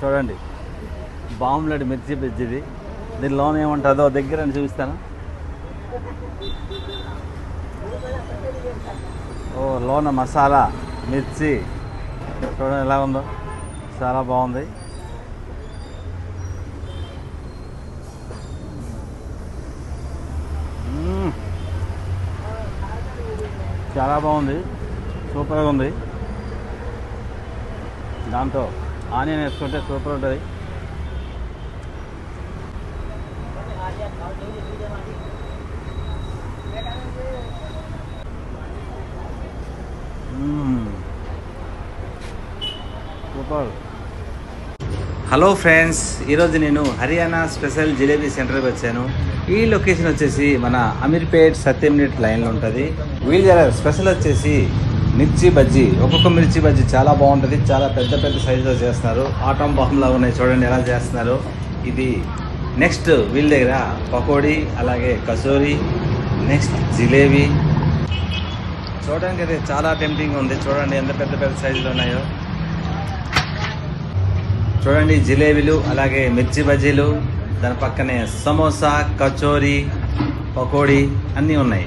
చూడండి, బాంబులెడ్ మిర్చి బజ్జీది. దీని లోన్ ఏముంటుందో దగ్గర అని చూపిస్తాను. ఓ లోన మసాలా మిర్చి చూడండి ఎలా ఉందో, చాలా బాగుంది. చాలా బాగుంది, సూపర్గా ఉంది. దాంతో ఆనియన్ వేసుకుంటే సూపర్ ఉంటుంది. సూపర్. హలో ఫ్రెండ్స్, ఈరోజు నేను హర్యానా స్పెషల్ జిలేబీ సెంటర్కి వచ్చాను. ఈ లొకేషన్ వచ్చేసి మన అమీర్పేట్ సత్యంనేట్ లైన్లో ఉంటుంది. వీళ్ళ దగ్గర స్పెషల్ వచ్చేసి మిర్చి బజ్జీ. ఒక్కొక్క మిర్చి బజ్జీ చాలా బాగుంటుంది, చాలా పెద్ద పెద్ద సైజులో చేస్తున్నారు. ఆటం బాంబులా ఉన్నాయి చూడండి ఎలా చేస్తున్నారు. ఇది నెక్స్ట్ వీళ్ళ దగ్గర పకోడీ, అలాగే కచోరీ, నెక్స్ట్ జిలేబీ. చూడడానికి అయితే చాలా టెంప్టింగ్ ఉంది. చూడండి ఎంత పెద్ద పెద్ద సైజులు ఉన్నాయో. చూడండి జిలేబీలు, అలాగే మిర్చి బజ్జీలు, దాని పక్కనే సమోసా, కచోరీ, పకోడీ అన్నీ ఉన్నాయి.